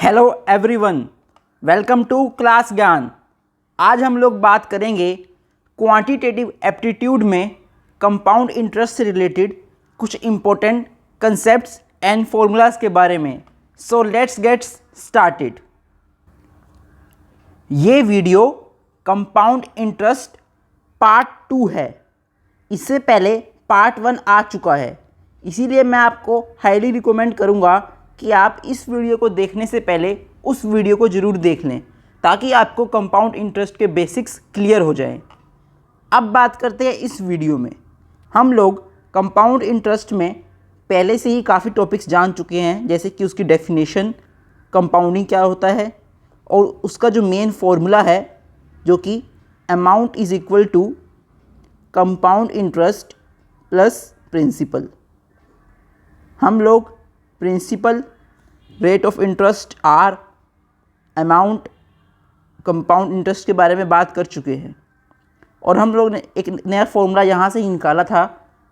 Hello everyone, welcome to class Gyan. आज हम लोग बात करेंगे क्वांटिटेटिव एप्टीट्यूड में कंपाउंड इंटरेस्ट से रिलेटेड कुछ इम्पोर्टेंट कंसेप्ट्स एंड फॉर्मूलाज के बारे में। So let's get started. ये वीडियो कंपाउंड इंटरेस्ट पार्ट 2 है। इससे पहले पार्ट 1 आ चुका है, इसीलिए मैं आपको हाईली रिकमेंड करूँगा कि आप इस वीडियो को देखने से पहले उस वीडियो को ज़रूर देख लें, ताकि आपको कंपाउंड इंटरेस्ट के बेसिक्स क्लियर हो जाएं। अब बात करते हैं इस वीडियो में। हम लोग कंपाउंड इंटरेस्ट में पहले से ही काफ़ी टॉपिक्स जान चुके हैं, जैसे कि उसकी डेफिनेशन, कंपाउंडिंग क्या होता है, और उसका जो मेन फॉर्मूला है जो कि amount is equal to compound interest plus principal. हम लोग principal, rate of interest, R, amount, compound interest के बारे में बात कर चुके हैं, और हम लोग ने एक नया फॉर्मूला यहाँ से ही निकाला था,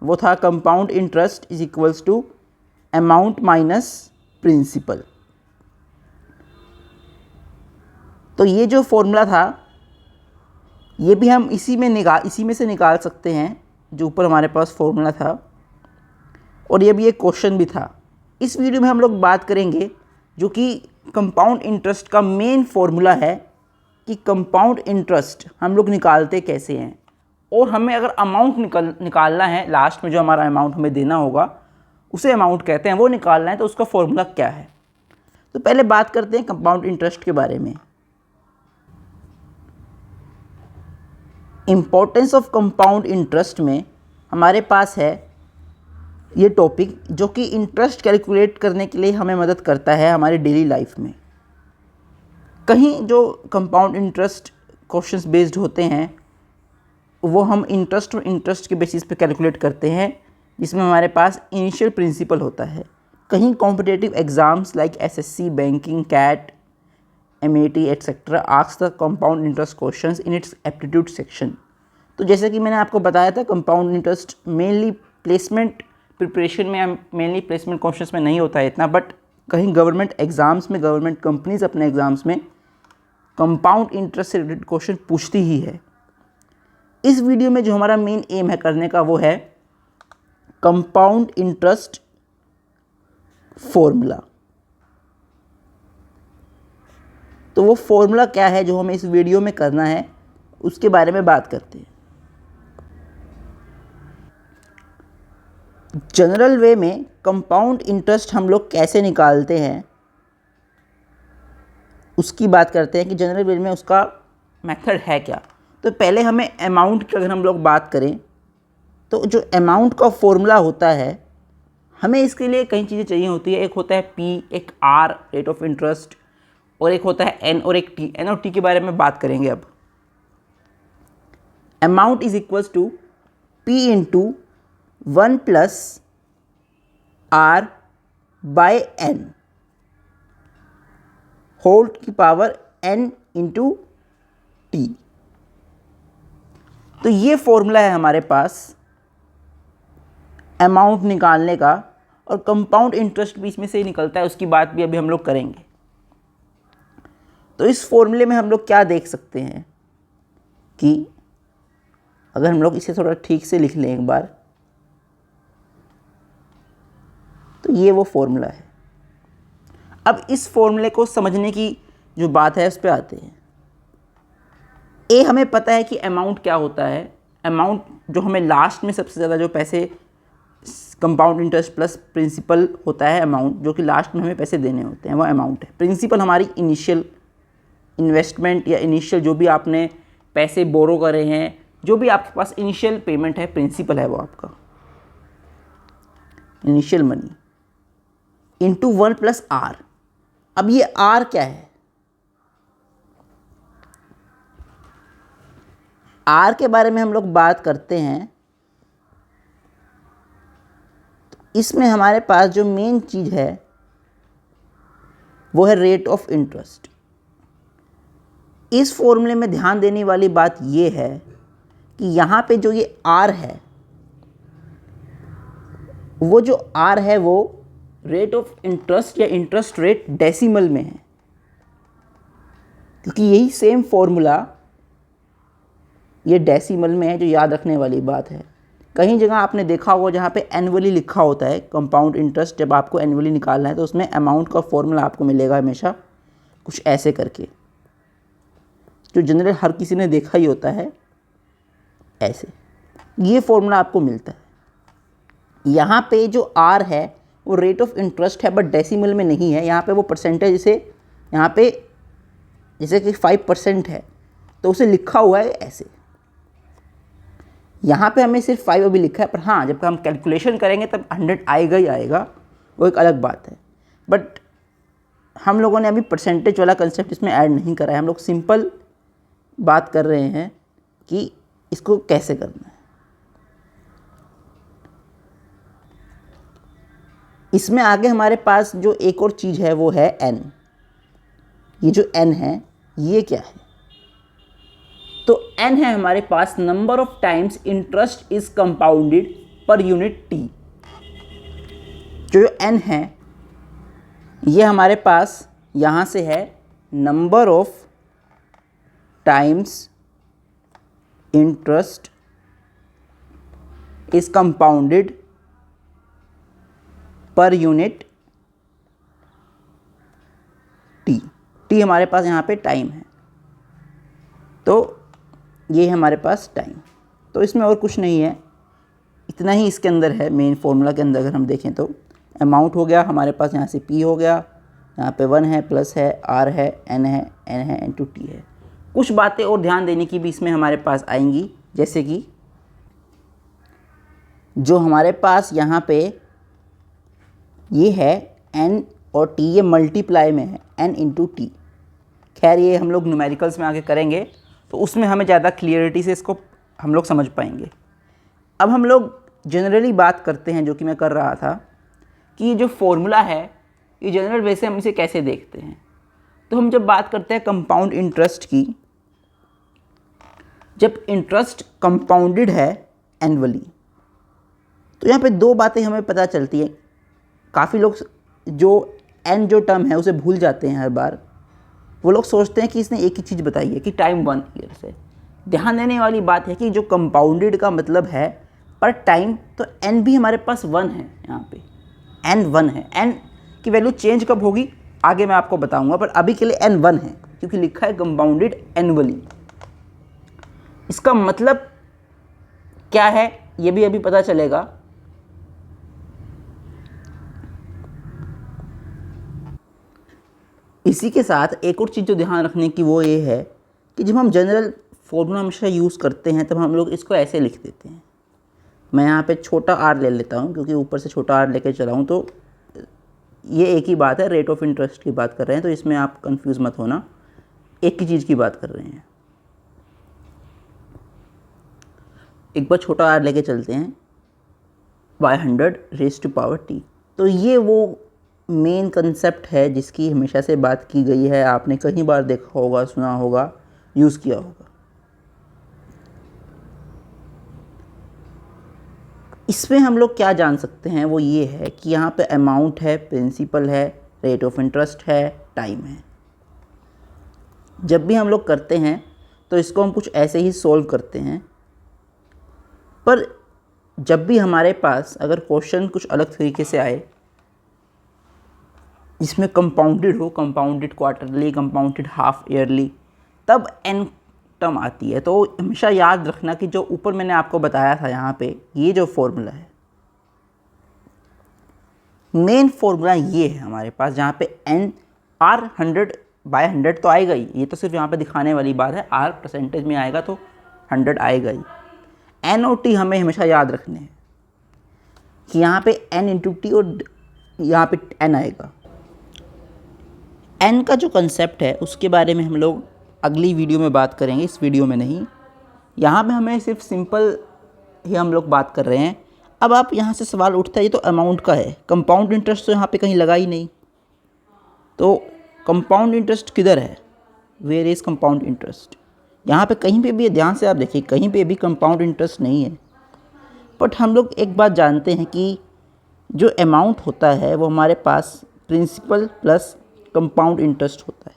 वो था compound interest is equals to amount minus principal. तो ये जो फॉर्मूला था ये भी हम इसी में से निकाल सकते हैं, जो ऊपर हमारे पास फॉर्मूला था, और ये भी एक क्वेश्चन भी था। इस वीडियो में हम लोग बात करेंगे जो कि कंपाउंड इंटरेस्ट का मेन फॉर्मूला है कि कंपाउंड इंटरेस्ट हम लोग निकालते कैसे हैं, और हमें अगर अमाउंट निकालना है, लास्ट में जो हमारा अमाउंट हमें देना होगा उसे अमाउंट कहते हैं, वो निकालना है, तो उसका फॉर्मूला क्या है। तो पहले बात करते हैं कंपाउंड इंटरेस्ट के बारे में। इम्पोर्टेंस ऑफ कंपाउंड इंटरेस्ट में हमारे पास है ये टॉपिक जो कि इंटरेस्ट कैलकुलेट करने के लिए हमें मदद करता है हमारी डेली लाइफ में। कहीं जो कंपाउंड इंटरेस्ट क्वेश्चंस बेस्ड होते हैं वो हम इंटरेस्ट के बेसिस पे कैलकुलेट करते हैं, जिसमें हमारे पास इनिशियल प्रिंसिपल होता है। कहीं competitive exams like SSC, banking, CAT, MAT etcetera ask the compound interest questions in its aptitude section. तो जैसे कि मैंने आपको बताया था, compound interest mainly placement preparation में, मेनली प्लेसमेंट क्वेश्चंस में नहीं होता है इतना, बट कहीं गवर्नमेंट एग्ज़ाम्स में, गवर्नमेंट कंपनीज अपने एग्ज़ाम्स में कंपाउंड इंटरेस्ट से रिलेटेड क्वेश्चन पूछती ही है। इस वीडियो में जो हमारा मेन एम है करने का वो है कंपाउंड इंटरेस्ट फॉर्मूला। तो वो फॉर्मूला क्या है जो हमें इस वीडियो में करना है, उसके बारे में बात करते हैं। जनरल वे में कंपाउंड इंटरेस्ट हम लोग कैसे निकालते हैं उसकी बात करते हैं कि जनरल वे में उसका मेथड है क्या। तो पहले हमें अमाउंट की अगर हम लोग बात करें तो जो अमाउंट का फॉर्मूला होता है, हमें इसके लिए कई चीज़ें चाहिए होती है। एक होता है पी, एक आर रेट ऑफ इंटरेस्ट, और एक होता है एन और एक टी। एन और टी के बारे में बात करेंगे अब। Amount is equals to P into 1 plus R by N whole की पावर एन इंटू टी। तो ये फॉर्मूला है हमारे पास अमाउंट निकालने का, और कंपाउंड इंटरेस्ट भी इसमें से ही निकलता है, उसकी बात भी अभी हम लोग करेंगे। तो इस फॉर्मूले में हम लोग क्या देख सकते हैं कि अगर हम लोग इसे थोड़ा ठीक से लिख लें एक बार, तो ये वो फॉर्मूला है। अब इस फॉर्मूले को समझने की जो बात है उस पर आते हैं। ए हमें पता है कि अमाउंट क्या होता है। अमाउंट जो हमें लास्ट में सबसे ज़्यादा जो पैसे, कंपाउंड इंटरेस्ट प्लस प्रिंसिपल होता है अमाउंट, जो कि लास्ट में हमें पैसे देने होते हैं, वो अमाउंट है। प्रिंसिपल हमारी इनिशियल इन्वेस्टमेंट या इनिशियल जो भी आपने पैसे बोरो करे हैं, जो भी आपके पास इनिशियल पेमेंट है, प्रिंसिपल है वो आपका initial money, into 1 plus R. अब ये आर क्या है? आर के बारे में हम लोग बात करते हैं तो इसमें हमारे पास जो मेन चीज़ है वो है रेट ऑफ इंटरेस्ट। इस फॉर्मूले में ध्यान देने वाली बात ये है कि यहाँ पे जो ये आर है, वो जो आर है वो रेट ऑफ इंटरेस्ट या इंटरेस्ट रेट डेसिमल में है। क्योंकि यही सेम फॉर्मूला ये डेसिमल में है, जो याद रखने वाली बात है। कहीं जगह आपने देखा होगा जहाँ पे एनुअली लिखा होता है कंपाउंड इंटरेस्ट, जब आपको एनुअली निकालना है तो उसमें अमाउंट का फॉर्मूला आपको मिलेगा हमेशा कुछ ऐसे करके, जो जनरल हर किसी ने देखा ही होता है, ऐसे ये फॉर्मूला आपको मिलता है। यहाँ पे जो आर है वो रेट ऑफ इंटरेस्ट है, बट डेसिमल में नहीं है। यहाँ पे वो परसेंटेज से, यहाँ पे जैसे कि 5% है तो उसे लिखा हुआ है ऐसे। यहाँ पे हमें सिर्फ 5 अभी लिखा है, पर हाँ जब हम कैलकुलेशन करेंगे तब 100 आएगा ही आएगा, वो एक अलग बात है। बट हम लोगों ने अभी परसेंटेज वाला कंसेप्ट इसमें ऐड नहीं करा है। हम लोग सिंपल बात कर रहे हैं कि इसको कैसे करना है। इसमें आगे हमारे पास जो एक और चीज़ है वो है n। ये जो n है ये क्या है? तो n है हमारे पास number of times interest is compounded per unit t। जो n है ये हमारे पास यहाँ से है number of times interest is compounded per unit t। t हमारे पास यहाँ पे टाइम है, तो ये हमारे पास टाइम। तो इसमें और कुछ नहीं है, इतना ही इसके अंदर है मेन फॉर्मूला के अंदर। अगर हम देखें तो अमाउंट हो गया हमारे पास, यहाँ से p हो गया, यहाँ पे 1 है, प्लस है, r है, n है इंटू t है। कुछ बातें और ध्यान देने की भी इसमें हमारे पास आएंगी, जैसे कि जो हमारे पास यहाँ पे ये है n और t, ये मल्टीप्लाई में है n इंटू टी। खैर ये हम लोग न्यूमेरिकल्स में आगे करेंगे तो उसमें हमें ज़्यादा क्लियरिटी से इसको हम लोग समझ पाएंगे। अब हम लोग जनरली बात करते हैं, जो कि मैं कर रहा था, कि ये जो फॉर्मूला है ये जनरल वैसे हम इसे कैसे देखते हैं। तो हम जब बात करते हैं कंपाउंड इंटरेस्ट की, जब इंटरेस्ट कंपाउंडेड है एनुअली, तो यहाँ पे दो बातें हमें पता चलती हैं। काफ़ी लोग जो n जो टर्म है उसे भूल जाते हैं हर बार। वो लोग सोचते हैं कि इसने एक ही चीज़ बताई है कि टाइम 1 ईयर से। ध्यान देने वाली बात है कि जो कंपाउंडेड का मतलब है पर टाइम, तो n भी हमारे पास 1 है। यहाँ पे n 1 है। n की वैल्यू चेंज कब होगी आगे मैं आपको बताऊंगा, पर अभी के लिए n 1 है क्योंकि लिखा है कंपाउंडेड एनुअली। इसका मतलब क्या है ये भी अभी पता चलेगा। इसी के साथ एक और चीज़ जो ध्यान रखने की वो ये है कि जब हम जनरल फॉर्मूला हमेशा यूज़ करते हैं तब हम लोग इसको ऐसे लिख देते हैं। मैं यहाँ पे छोटा r ले लेता हूँ क्योंकि ऊपर से छोटा r लेके चला हूँ, तो ये एक ही बात है, रेट ऑफ इंटरेस्ट की बात कर रहे हैं, तो इसमें आप कंफ्यूज मत होना, एक ही चीज़ की बात कर रहे हैं। एक बार छोटा r लेके चलते हैं, by 100 raise to power t। तो ये वो मेन कंसेप्ट है जिसकी हमेशा से बात की गई है। आपने कई बार देखा होगा, सुना होगा, यूज़ किया होगा। इसमें हम लोग क्या जान सकते हैं वो ये है कि यहाँ पे अमाउंट है, प्रिंसिपल है, रेट ऑफ इंटरेस्ट है, टाइम है। जब भी हम लोग करते हैं तो इसको हम कुछ ऐसे ही सॉल्व करते हैं, पर जब भी हमारे पास अगर क्वेश्चन कुछ अलग तरीके से आए जिसमें कंपाउंडेड हो, compounded quarterly, compounded half yearly, तब n टर्म आती है। तो हमेशा याद रखना कि जो ऊपर मैंने आपको बताया था यहाँ पे, ये जो फॉर्मूला है, मेन फॉर्मूला ये है हमारे पास, जहाँ पे n r 100/100 तो आएगा ही। ये तो सिर्फ यहाँ पे दिखाने वाली बात है, r परसेंटेज में आएगा तो 100 आएगा ही। n और t हमें हमेशा याद रखने हैं कि यहाँ पे n इंटू टी और यहाँ पे n आएगा। n का जो कंसेप्ट है उसके बारे में हम लोग अगली वीडियो में बात करेंगे, इस वीडियो में नहीं। यहाँ पे हमें सिर्फ सिंपल ही हम लोग बात कर रहे हैं। अब आप यहाँ से सवाल उठता है, ये तो अमाउंट का है, कंपाउंड इंटरेस्ट तो यहाँ पे कहीं लगा ही नहीं, तो कंपाउंड इंटरेस्ट किधर है? Where is compound interest? यहाँ पे कहीं पे भी, ध्यान से आप देखिए, कहीं पे भी कंपाउंड इंटरेस्ट नहीं है। बट हम लोग एक बात जानते हैं कि जो अमाउंट होता है वो हमारे पास प्रिंसिपल प्लस कंपाउंड इंटरेस्ट होता है।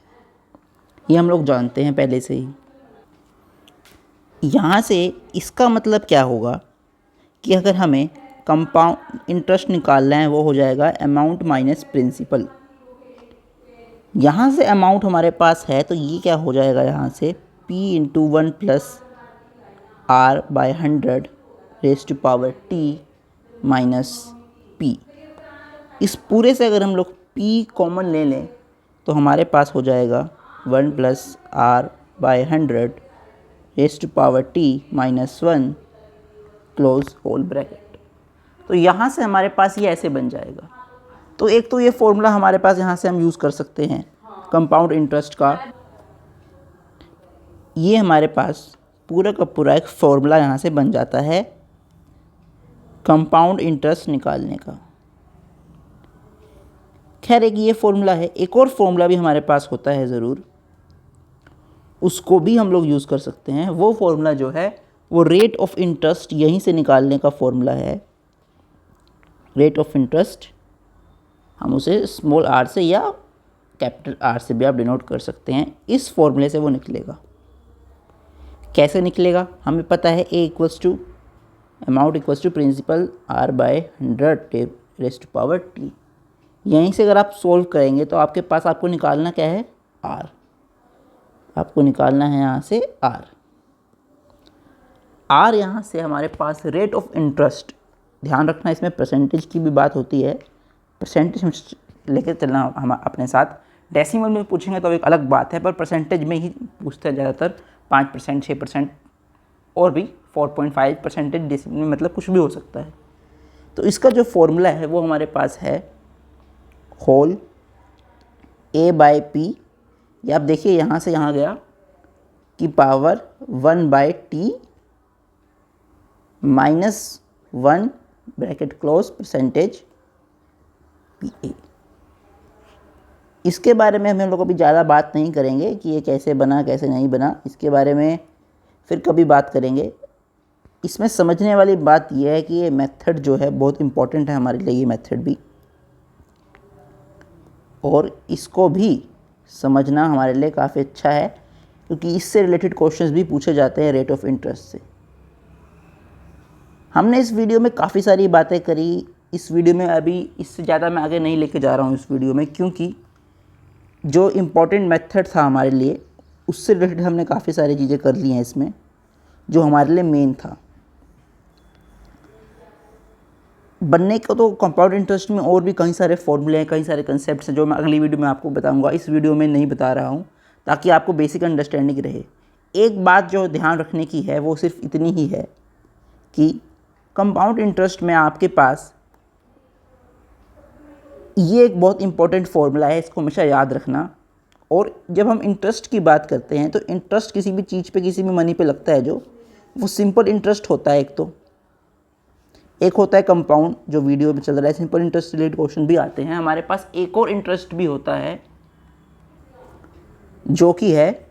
ये हम लोग जानते हैं पहले से ही। यहाँ से इसका मतलब क्या होगा कि अगर हमें कंपाउंड इंटरेस्ट निकालना है वो हो जाएगा अमाउंट माइनस प्रिंसिपल। यहाँ से अमाउंट हमारे पास है तो ये क्या हो जाएगा, यहाँ से p into 1 plus r by 100 raise to power t minus p। इस पूरे से अगर हम लोग p कॉमन ले लें तो हमारे पास हो जाएगा 1 plus r by 100 raise to power t minus 1 close whole bracket. तो यहाँ से हमारे पास ये ऐसे बन जाएगा। तो एक तो ये फॉर्मूला हमारे पास यहाँ से हम यूज़ कर सकते हैं कंपाउंड इंटरेस्ट का। ये हमारे पास पूरा का पूरा एक फॉर्मूला यहाँ से बन जाता है कंपाउंड इंटरेस्ट निकालने का। खैर एक ये फॉर्मूला है, एक और फॉर्मूला भी हमारे पास होता है ज़रूर, उसको भी हम लोग यूज़ कर सकते हैं। वो फॉर्मूला जो है वो रेट ऑफ इंटरेस्ट यहीं से निकालने का फॉर्मूला है। रेट ऑफ इंटरेस्ट हम उसे स्मॉल r से या कैपिटल R से भी आप डिनोट कर सकते हैं। इस फॉर्मूले से वो निकलेगा। कैसे निकलेगा हमें पता है, a equals to amount equals to principal r by 100 raise to power t। यहीं से अगर आप सोल्व करेंगे तो आपके पास आपको निकालना क्या है, r। आपको निकालना है यहाँ से r। r यहाँ से हमारे पास रेट ऑफ इंटरेस्ट, ध्यान रखना इसमें परसेंटेज की भी बात होती है, परसेंटेज लेकर चलना हम अपने साथ। डेसिमल में पूछेंगे तो एक अलग बात है, पर परसेंटेज में ही पूछते हैं ज़्यादातर। 5%, 6% और भी 4.5% डेसिमल में, मतलब कुछ भी हो सकता है। तो इसका जो फॉर्मूला है वो हमारे पास है होल a बाई पी, या आप देखिए यहाँ से यहाँ गया कि power 1 by T minus 1 bracket close percentage P A. इसके बारे में हम लोग अभी ज़्यादा बात नहीं करेंगे कि ये कैसे बना कैसे नहीं बना, इसके बारे में फिर कभी बात करेंगे। इसमें समझने वाली बात यह है कि ये मेथड जो है बहुत इम्पॉर्टेंट है हमारे लिए, ये मेथड भी, और इसको भी समझना हमारे लिए काफ़ी अच्छा है क्योंकि इससे रिलेटेड क्वेश्चंस भी पूछे जाते हैं रेट ऑफ इंटरेस्ट से। हमने इस वीडियो में काफ़ी सारी बातें करी। इस वीडियो में अभी इससे ज़्यादा मैं आगे नहीं लेके जा रहा हूँ इस वीडियो में, क्योंकि जो इम्पॉर्टेंट मेथड था हमारे लिए उससे रिलेटेड हमने काफ़ी सारी चीज़ें कर ली हैं इसमें, जो हमारे लिए मेन था। बनने को तो कंपाउंड इंटरेस्ट में और भी कई सारे फॉर्मूले हैं, कई सारे कंसेप्ट्स हैं जो मैं अगली वीडियो में आपको बताऊंगा। इस वीडियो में नहीं बता रहा हूं ताकि आपको बेसिक अंडरस्टैंडिंग रहे। एक बात जो ध्यान रखने की है वो सिर्फ इतनी ही है कि कंपाउंड इंटरेस्ट में आपके पास ये एक बहुत इंपॉर्टेंट फॉर्मूला है, इसको हमेशा याद रखना। और जब हम इंटरेस्ट की बात करते हैं तो इंटरेस्ट किसी भी चीज़ पे, किसी भी मनी पे लगता है जो, वो सिंपल इंटरेस्ट होता है एक होता है कंपाउंड, जो वीडियो में चल रहा है। सिंपल इंटरेस्ट रिलेटेड क्वेश्चन भी आते हैं। हमारे पास एक और इंटरेस्ट भी होता है जो कि है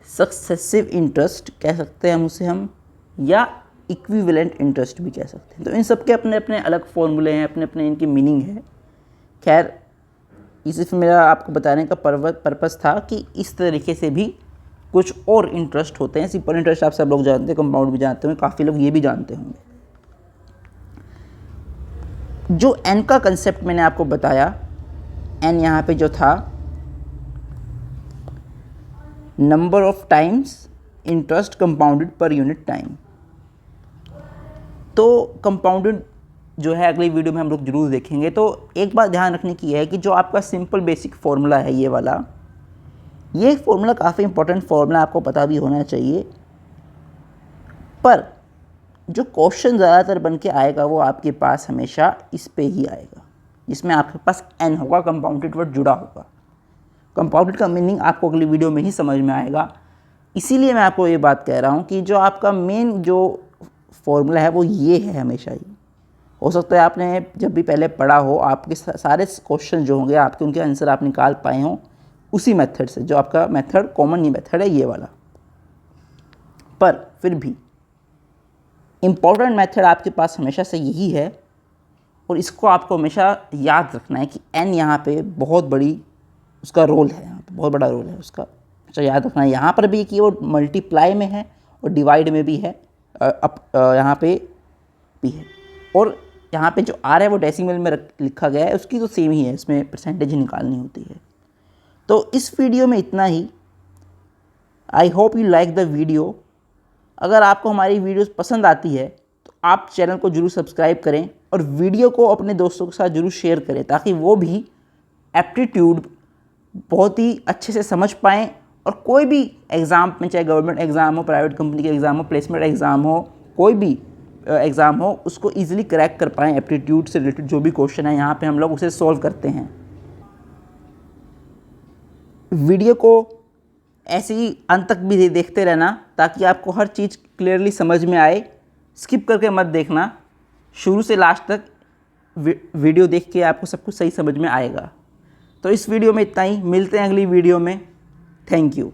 सक्सेसिव इंटरेस्ट कह सकते हैं हम उसे, या इक्विवेलेंट इंटरेस्ट भी कह सकते हैं। तो इन सब के अपने अपने अलग फॉर्मूले हैं, अपने अपने इनकी मीनिंग है। खैर ये सिर्फ मेरा आपको बताने का पर्पस था कि इस तरीके से भी कुछ और इंटरेस्ट होते हैं। सिंपल इंटरेस्ट आप सब लोग जानते हैं, कंपाउंड भी जानते होंगे, काफ़ी लोग ये भी जानते होंगे। जो एन का कंसेप्ट मैंने आपको बताया, एन यहाँ पे जो था number of times interest compounded per unit time. तो कंपाउंडेड जो है अगली वीडियो में हम लोग जरूर देखेंगे। तो एक बात ध्यान रखने की है कि जो आपका सिंपल बेसिक फॉर्मूला है ये वाला, ये फॉर्मूला काफ़ी इंपॉर्टेंट फॉर्मूला, आपको पता भी होना चाहिए। पर जो क्वेश्चन ज़्यादातर बन के आएगा वो आपके पास हमेशा इस पे ही आएगा, जिसमें आपके पास एन होगा, कंपाउंडेड वर्ड जुड़ा होगा। कंपाउंडेड का मीनिंग आपको अगली वीडियो में ही समझ में आएगा। इसीलिए मैं आपको ये बात कह रहा हूँ कि जो आपका मेन जो फॉर्मूला है वो ये है हमेशा ही। हो सकता है आपने जब भी पहले पढ़ा हो, आपके सारे क्वेश्चन जो होंगे आपके, उनके आंसर आप निकाल पाए हों उसी मेथड से, जो आपका मेथड कॉमन ही मेथड है ये वाला। पर फिर भी इम्पॉर्टेंट मेथड आपके पास हमेशा से यही है, और इसको आपको हमेशा याद रखना है कि एन यहाँ पे बहुत बड़ी उसका रोल है यहाँ पे। बहुत बड़ा रोल है उसका। अच्छा याद रखना, यहाँ पर भी कीवर्ड मल्टीप्लाई में है और डिवाइड में भी है, यहाँ पे भी है, और यहाँ पे जो आर है वो डेसिमल में लिखा गया है, उसकी तो सेम ही है, इसमें परसेंटेज ही निकालनी होती है। तो इस वीडियो में इतना ही। I hope you like the video. अगर आपको हमारी वीडियोस पसंद आती है तो आप चैनल को जरूर सब्सक्राइब करें और वीडियो को अपने दोस्तों के साथ जरूर शेयर करें, ताकि वो भी एप्टीट्यूड बहुत ही अच्छे से समझ पाएँ और कोई भी एग्ज़ाम में, चाहे गवर्नमेंट एग्ज़ाम हो, प्राइवेट कंपनी के एग्ज़ाम हो, प्लेसमेंट एग्ज़ाम हो, कोई भी एग्ज़ाम हो, उसको ईजिली क्रैक कर पाएँ। एप्टीट्यूड से रिलेटेड जो भी क्वेश्चन है यहाँ पे हम लोग उसे सॉल्व करते हैं। वीडियो को ऐसे ही अंत तक भी देखते रहना, ताकि आपको हर चीज़ क्लियरली समझ में आए। स्किप करके मत देखना, शुरू से लास्ट तक वीडियो देख के आपको सब कुछ सही समझ में आएगा। तो इस वीडियो में इतना ही, मिलते हैं अगली वीडियो में। Thank you.